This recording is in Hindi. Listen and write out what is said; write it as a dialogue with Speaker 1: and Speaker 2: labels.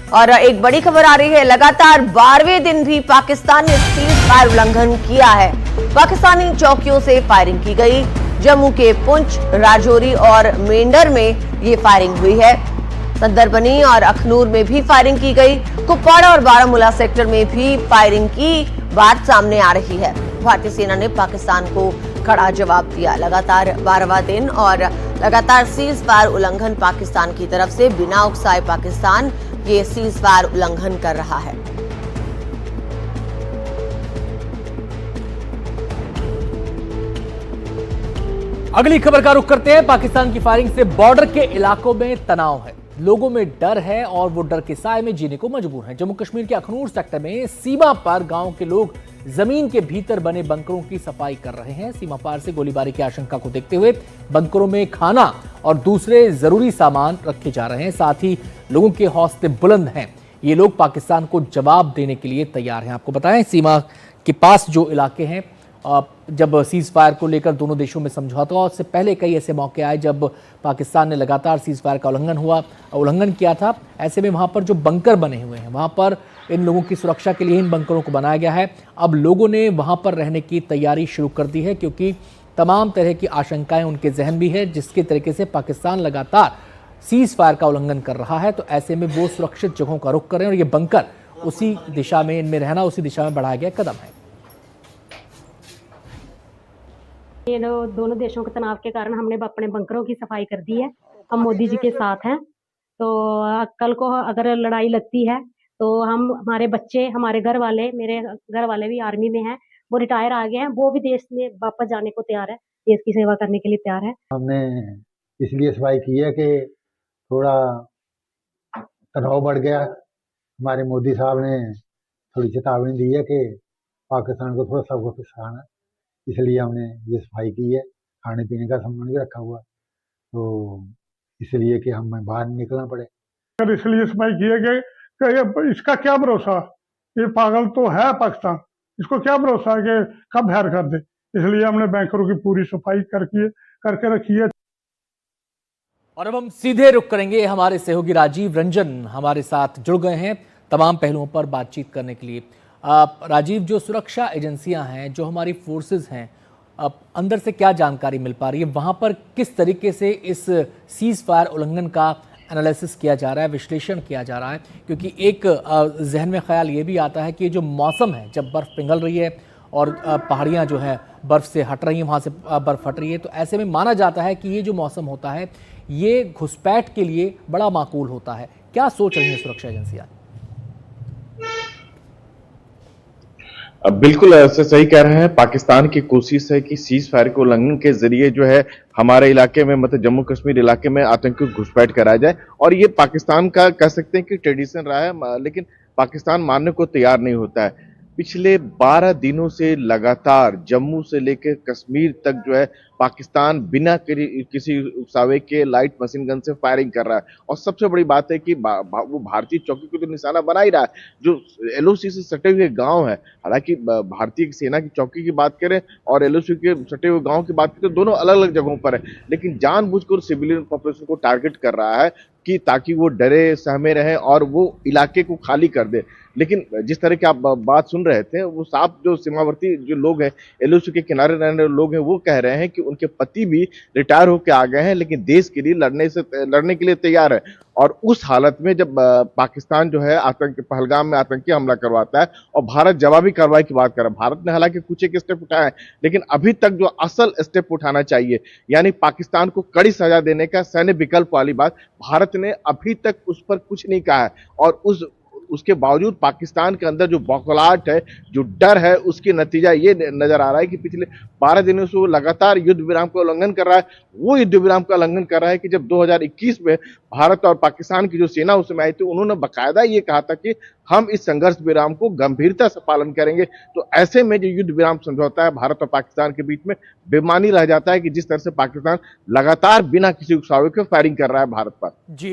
Speaker 1: और एक बड़ी खबर आ रही है, लगातार 12वें दिन भी पाकिस्तान ने सीज फायर उल्लंघन किया है। पाकिस्तानी चौकियों से फायरिंग की गई। जम्मू के पुंछ, राजौरी और मेंढर में ये फायरिंग हुई है। संदरबनी और अखनूर में भी फायरिंग की गई। कुपवाड़ा और बारामूला सेक्टर में भी फायरिंग की बात सामने आ रही है। भारतीय सेना ने पाकिस्तान को कड़ा जवाब दिया। लगातार 12वां दिन और लगातार सीज फायर उल्लंघन पाकिस्तान की तरफ से। बिना उकसाए पाकिस्तान ये सीज फायर उल्लंघन कर रहा है।
Speaker 2: अगली खबर का रुख करते हैं। पाकिस्तान की फायरिंग से बॉर्डर के इलाकों में तनाव है, लोगों में डर है और वो डर के साए में जीने को मजबूर हैं। जम्मू कश्मीर के अखनूर सेक्टर में सीमा पार गांव के लोग जमीन के भीतर बने बंकरों की सफाई कर रहे हैं। सीमा पार से गोलीबारी की आशंका को देखते हुए बंकरों में खाना और दूसरे जरूरी सामान रखे जा रहे हैं। साथ ही लोगों के हौसले बुलंद हैं। ये लोग पाकिस्तान को जवाब देने के लिए तैयार हैं। आपको बताएं, सीमा के पास जो इलाके हैं, जब सीज फायर को लेकर दोनों देशों में समझौता हुआ, उससे पहले कई ऐसे मौके आए जब पाकिस्तान ने लगातार सीज फायर का उल्लंघन किया था। ऐसे में वहां पर जो बंकर बने हुए हैं, वहां पर इन लोगों की सुरक्षा के लिए इन बंकरों को बनाया गया है। अब लोगों ने वहां पर रहने की तैयारी शुरू कर दी है, क्योंकि तमाम तरह की आशंकाएं उनके जहन भी है। जिसके तरीके से पाकिस्तान लगातार सीज फायर का उल्लंघन कर रहा है, तो ऐसे में वो सुरक्षित जगहों का रुख करें और ये बंकर उसी दिशा में, इनमें रहना उसी दिशा में बढ़ाया गया कदम है।
Speaker 3: ये दोनों देशों के तनाव के कारण हमने अपने बंकरों की सफाई कर दी है। हम मोदी जी के साथ हैं। तो कल को अगर लड़ाई लगती है तो हम, हमारे बच्चे, हमारे घर वाले, मेरे घर वाले भी आर्मी में हैं, वो रिटायर आ गए हैं, वो भी देश में वापस जाने को तैयार है, देश की सेवा करने के लिए तैयार है।
Speaker 4: हमने इसलिए सफाई की है कि थोड़ा तनाव बढ़ गया। हमारे मोदी साहब ने थोड़ी चेतावनी दी है कि पाकिस्तान को थोड़ा सबक सिखाना, इसलिए हमने ये सफाई की है। खाने पीने का सामान भी रखा हुआ, तो इसलिए कि हमें बाहर निकलना पड़े।
Speaker 5: इसलिए सफाई की है कि इसका क्या भरोसा, ये पागल तो है पाकिस्तान, इसको क्या भरोसा है कि कब हैर कर दे। इसलिए हमने बैंकरों की पूरी सफाई करके रखी है।
Speaker 2: और अब हम सीधे रुख करेंगे। हमारे सहयोगी राजीव रंजन हमारे साथ जुड़ गए हैं तमाम पहलुओं पर बातचीत करने के लिए। राजीव, जो सुरक्षा एजेंसियां हैं, जो हमारी फोर्सेस हैं, अंदर से क्या जानकारी मिल पा रही है? वहां पर किस तरीके से इस सीज फायर उल्लंघन का एनालिसिस किया जा रहा है, विश्लेषण किया जा रहा है? क्योंकि एक जहन में ख्याल ये भी आता है कि जो मौसम है, जब बर्फ़ पिघल रही है और पहाड़ियाँ जो है बर्फ़ से हट रही हैं, वहाँ से बर्फ़ हट रही है, तो ऐसे में माना जाता है कि ये जो मौसम होता है, ये घुसपैठ के लिए बड़ा माकूल होता है। क्या सोच रही हैं सुरक्षा एजेंसियाँ?
Speaker 6: बिल्कुल ऐसे सही कह रहे हैं। पाकिस्तान की कोशिश है कि सीज फायर के उल्लंघन के जरिए जो है हमारे इलाके में, मतलब जम्मू कश्मीर इलाके में आतंकी घुसपैठ कराया जाए। और ये पाकिस्तान का कह सकते हैं कि ट्रेडिशन रहा है, लेकिन पाकिस्तान मानने को तैयार नहीं होता है। पिछले 12 दिनों से लगातार जम्मू से लेकर कश्मीर तक जो है पाकिस्तान बिना किसी उकसावे के लाइट मशीन गन से फायरिंग कर रहा है। और सबसे बड़ी बात है कि वो भारतीय चौकी को तो निशाना बना ही रहा है, जो एलओसी से सटे हुए गांव है। हालांकि भारतीय सेना की चौकी की बात करें और एलओसी के सटे हुए गांव की बात करें तो दोनों अलग अलग जगहों पर है, लेकिन जानबूझकर सिविलियन पॉपुलेशन को टारगेट कर रहा है कि ताकि वो डरे सहमे रहे और वो इलाके को खाली कर दे। लेकिन जिस तरह की आप बात सुन रहे थे, वो साफ जो सीमावर्ती जो लोग हैं, एलओसी के किनारे रहने वाले लोग हैं, वो कह रहे हैं कि उनके पति भी रिटायर होकर आ गए हैं, लेकिन देश के लिए लड़ने के लिए तैयार है। और उस हालत में जब पाकिस्तान जो है पहलगाम में आतंकी हमला करवाता है और भारत जवाबी कार्रवाई की बात कर रहा है। भारत ने हालांकि कुछ एक स्टेप उठाए हैं, लेकिन अभी तक जो असल स्टेप उठाना चाहिए, यानी पाकिस्तान को कड़ी सजा देने का सैन्य विकल्प वाली बात, भारत ने अभी तक उस पर कुछ नहीं कहा है। और उसके बावजूद पाकिस्तान के अंदर जो बौखलाहट है, जो डर है, उसके नतीजा ये नजर आ रहा है कि पिछले 12 दिनों से वो लगातार युद्ध विराम का उल्लंघन कर रहा है। वो युद्ध विराम का उल्लंघन कर रहा है कि जब 2021 में भारत और पाकिस्तान की जो सेना उस समय आई थी, उन्होंने बाकायदा ये कहा था कि हम इस संघर्ष विराम को गंभीरता से पालन करेंगे। तो ऐसे में जो युद्ध विराम समझौता है भारत और पाकिस्तान के बीच में, बेमानी रह जाता है कि जिस तरह से पाकिस्तान लगातार बिना किसी उकसावे के फायरिंग कर रहा है भारत पर।
Speaker 2: जी।